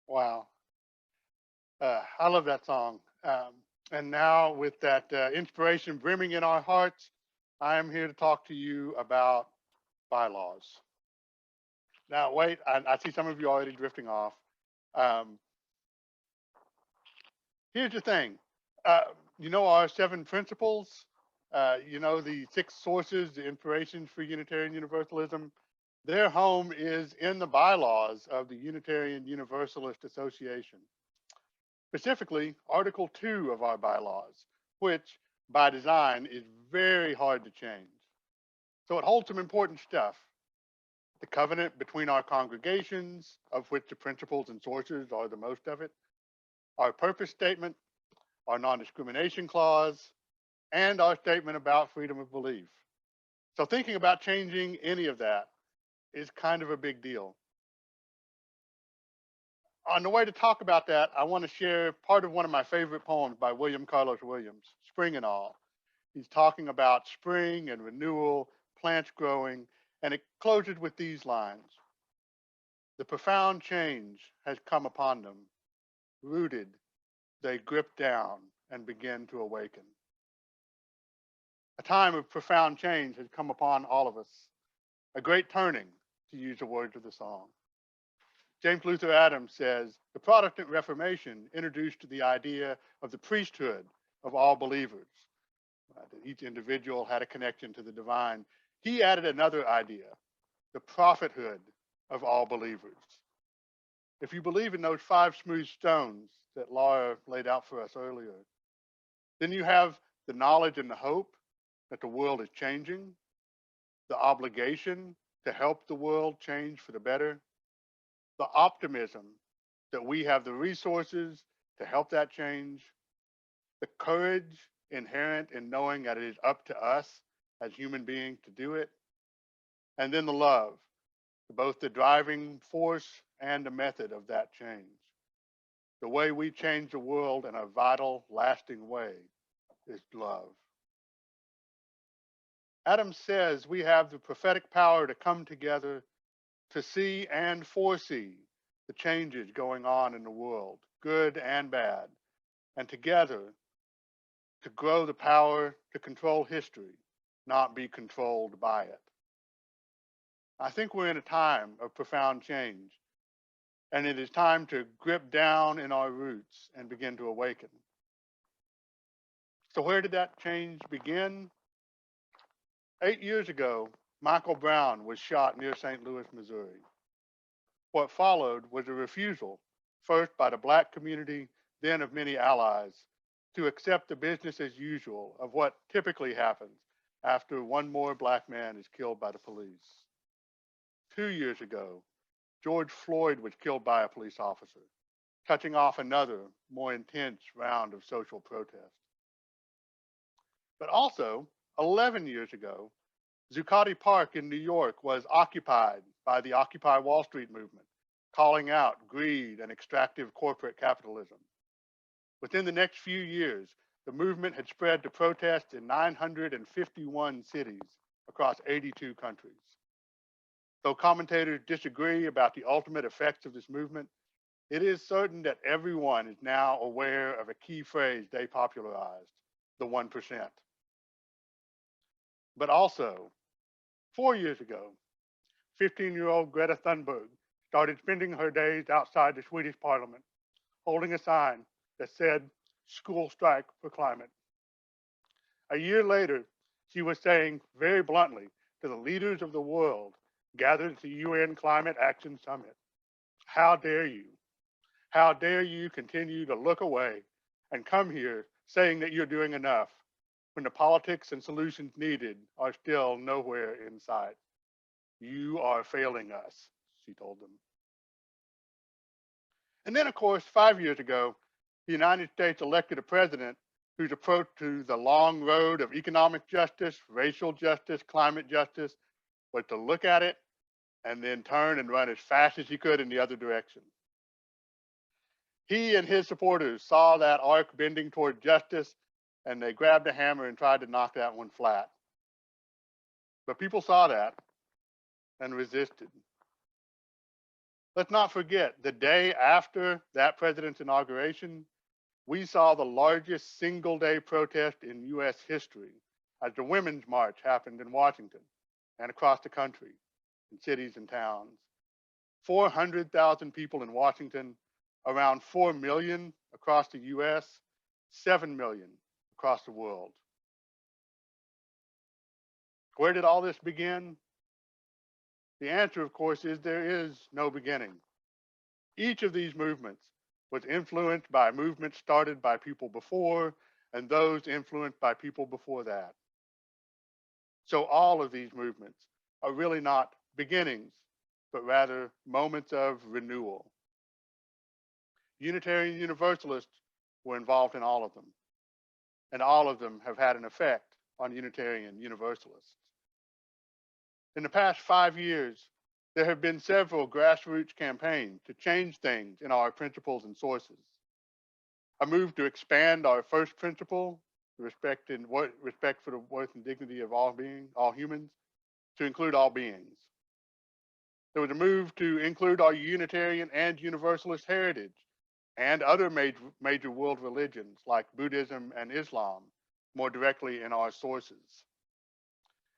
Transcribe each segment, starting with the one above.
Wow. I love that song. And now, with that inspiration brimming in our hearts, I am here to talk to you about bylaws. Now, wait, I see some of you already drifting off. Um, Here's the thing. Uh, you know our seven principles. You know the six sources, the inspirations for Unitarian Universalism. Their home is in the bylaws of the Unitarian Universalist Association, specifically Article 2 of our bylaws, which by design is very hard to change. So it holds some important stuff. The covenant between our congregations, of which the principles and sources are the most of it, our purpose statement, our non-discrimination clause, and our statement about freedom of belief. So thinking about changing any of that is kind of a big deal. On the way to talk about that, I want to share part of one of my favorite poems by William Carlos Williams, Spring and All. He's talking about spring and renewal, plants growing, and it closes with these lines. The profound change has come upon them. Rooted, they grip down and begin to awaken. A time of profound change has come upon all of us. A great turning, to use the words of the song. James Luther Adams says the Protestant Reformation introduced the idea of the priesthood of all believers, that each individual had a connection to the divine. He added another idea, the prophethood of all believers. If you believe in those five smooth stones that Laura laid out for us earlier, then you have the knowledge and the hope that the world is changing, the obligation to help the world change for the better, the optimism that we have the resources to help that change, the courage inherent in knowing that it is up to us as human beings to do it, and then the love, both the driving force and the method of that change. The way we change the world in a vital, lasting way is love. Adams says we have the prophetic power to come together to see and foresee the changes going on in the world, good and bad, and together to grow the power to control history, not be controlled by it. I think we're in a time of profound change, and it is time to grip down in our roots and begin to awaken. So where did that change begin? 8 years ago, Michael Brown was shot near St. Louis, Missouri. What followed was a refusal, first by the black community, then of many allies, to accept the business as usual of what typically happens after one more black man is killed by the police. 2 years ago, George Floyd was killed by a police officer, touching off another, more intense round of social protest. But also, 11 years ago, Zuccotti Park in New York was occupied by the Occupy Wall Street movement, calling out greed and extractive corporate capitalism. Within the next few years, the movement had spread to protests in 951 cities across 82 countries. Though commentators disagree about the ultimate effects of this movement, it is certain that everyone is now aware of a key phrase they popularized, the 1%. But also, 4 years ago, 15-year-old Greta Thunberg started spending her days outside the Swedish parliament, holding a sign that said, "School strike for climate." A year later, she was saying very bluntly to the leaders of the world gathered at the UN Climate Action Summit, "How dare you? How dare you continue to look away and come here saying that you're doing enough when the politics and solutions needed are still nowhere in sight? You are failing us," she told them. And then, of course, 5 years ago, the United States elected a president whose approach to the long road of economic justice, racial justice, climate justice was to look at it and then turn and run as fast as he could in the other direction. He and his supporters saw that arc bending toward justice, and they grabbed a hammer and tried to knock that one flat. But people saw that and resisted. Let's not forget, the day after that president's inauguration, we saw the largest single day protest in US history as the Women's March happened in Washington and across the country in cities and towns. 400,000 people in Washington, around 4 million across the US, 7 million across the world. Where did all this begin? The answer, of course, is there is no beginning. Each of these movements was influenced by movements started by people before and those influenced by people before that. So all of these movements are really not beginnings, but rather moments of renewal. Unitarian Universalists were involved in all of them, and all of them have had an effect on Unitarian Universalists. In the past 5 years, there have been several grassroots campaigns to change things in our principles and sources. A move to expand our first principle, respect for the worth and dignity of all humans, to include all beings. There was a move to include our Unitarian and Universalist heritage and other major world religions like Buddhism and Islam more directly in our sources.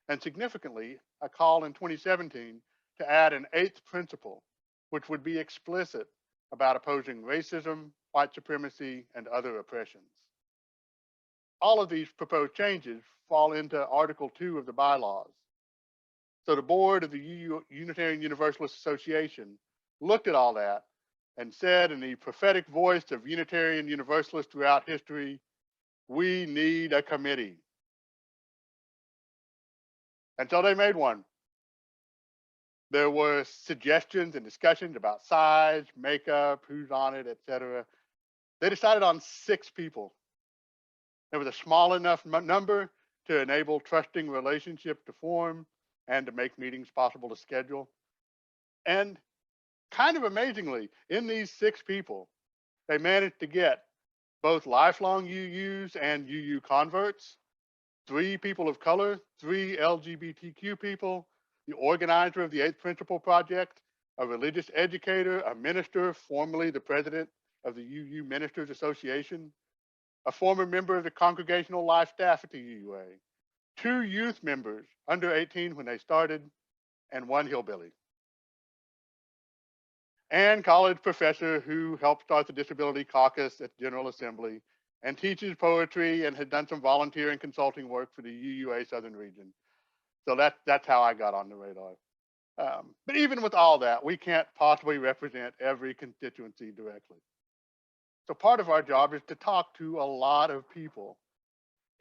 And significantly, a call in 2017 to add an 8th principle, which would be explicit about opposing racism, white supremacy, and other oppressions. All of these proposed changes fall into Article 2 of the bylaws. So the board of the Unitarian Universalist Association looked at all that and said in the prophetic voice of Unitarian Universalists throughout history, we need a committee. And so they made one. There were suggestions and discussions about size, makeup, who's on it, etc. They decided on 6 people. There was a small enough number to enable trusting relationship to form and to make meetings possible to schedule. And kind of amazingly, in these 6 people, they managed to get both lifelong UUs and UU converts, 3 people of color, 3 LGBTQ people, the organizer of the 8th Principle Project, a religious educator, a minister, formerly the president of the UU Ministers Association, a former member of the Congregational Life staff at the UUA, 2 youth members under 18 when they started, and 1 hillbilly. And college professor who helped start the Disability Caucus at General Assembly and teaches poetry and had done some volunteer and consulting work for the UUA Southern Region. So that's how I got on the radar. But even with all that, we can't possibly represent every constituency directly. So part of our job is to talk to a lot of people,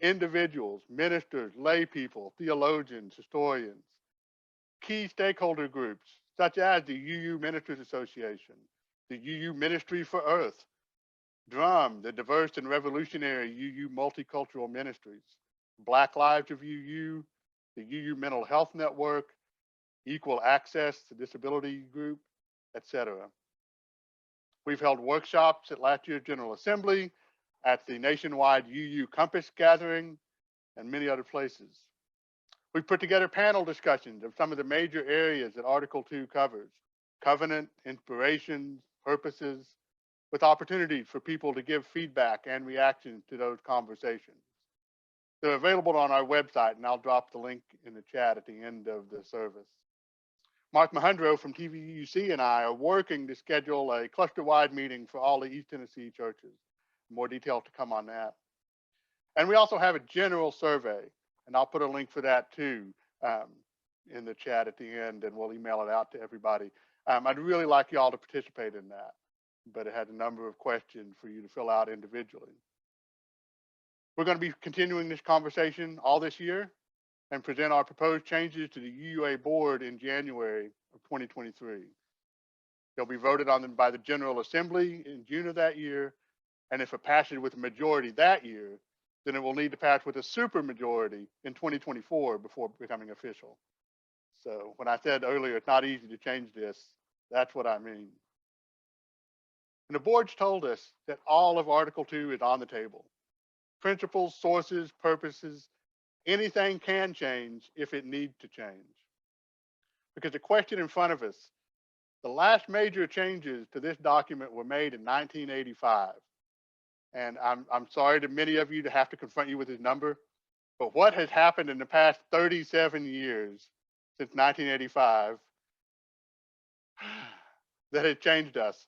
individuals, ministers, lay people, theologians, historians, key stakeholder groups, such as the UU Ministers Association, the UU Ministry for Earth, DRUM, the diverse and revolutionary UU Multicultural Ministries, Black Lives of UU, the UU Mental Health Network, Equal Access to Disability Group, etc. We've held workshops at last year's General Assembly, at the nationwide UU Compass Gathering, and many other places. We've put together panel discussions of some of the major areas that Article 2 covers: covenant, inspirations, purposes, with opportunities for people to give feedback and reactions to those conversations. They're available on our website, and I'll drop the link in the chat at the end of the service. Mark Mahundro from TVUC and I are working to schedule a cluster-wide meeting for all the East Tennessee churches. More detail to come on that. And we also have a general survey, and I'll put a link for that too in the chat at the end, and we'll email it out to everybody. I'd really like y'all to participate in that, but it had a number of questions for you to fill out individually. We're going to be continuing this conversation all this year and present our proposed changes to the UUA board in January of 2023. They'll be voted on by the General Assembly in June of that year, and if it passes with a majority that year, then it will need to pass with a supermajority in 2024 before becoming official. So when I said earlier it's not easy to change this, that's what I mean. And the board's told us that all of Article 2 is on the table. Principles, sources, purposes, anything can change if it needs to change. Because the question in front of us, The last major changes to this document were made in 1985. And I'm sorry to many of you to have to confront you with this number, but what has happened in the past 37 years since 1985 that has changed us?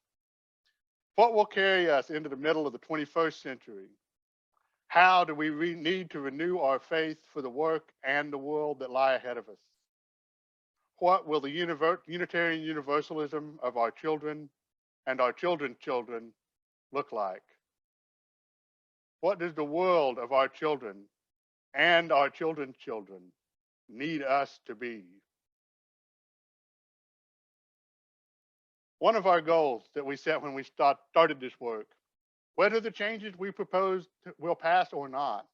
What will carry us into the middle of the 21st century? How do we need to renew our faith for the work and the world that lie ahead of us? What will the Unitarian Universalism of our children and our children's children look like? What does the world of our children and our children's children need us to be? One of our goals that we set when we started this work, whether the changes we proposed will pass or not,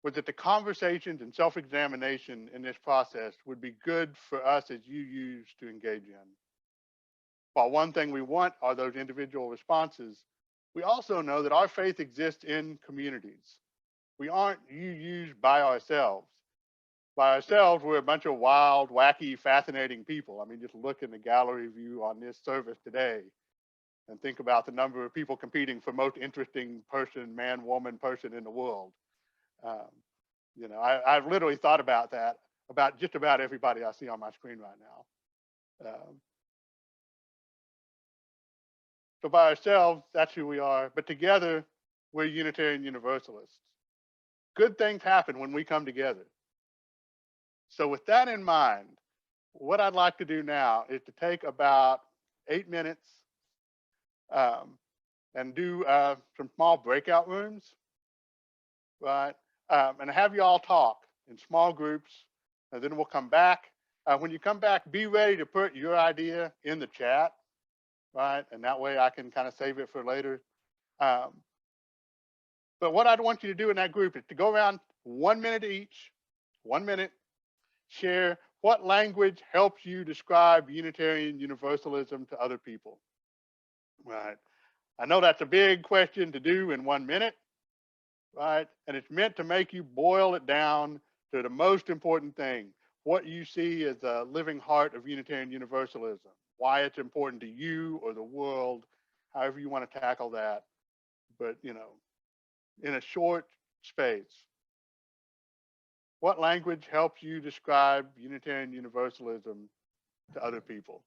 was that the conversations and self-examination in this process would be good for us as UUs to engage in. While one thing we want are those individual responses, we also know that our faith exists in communities. We aren't UUs by ourselves. By ourselves, we're a bunch of wild, wacky, fascinating people. I mean, just look in the gallery view on this service today and think about the number of people competing for most interesting person, man, woman, person in the world. You know, I've literally thought about that, about just about everybody I see on my screen right now. So by ourselves, that's who we are. But together, we're Unitarian Universalists. Good things happen when we come together. So with that in mind, what I'd like to do now is to take about 8 minutes and do some small breakout rooms, right? And have you all talk in small groups, and then we'll come back. When you come back, be ready to put your idea in the chat, right? And that way I can kind of save it for later. But what I'd want you to do in that group is to go around 1 minute each, 1 minute, share what language helps you describe Unitarian Universalism to other people, right? I know that's a big question to do in 1 minute, right? And it's meant to make you boil it down to the most important thing, what you see as the living heart of Unitarian Universalism, why it's important to you or the world, however you want to tackle that. But, you know, in a short space, what language helps you describe Unitarian Universalism to other people?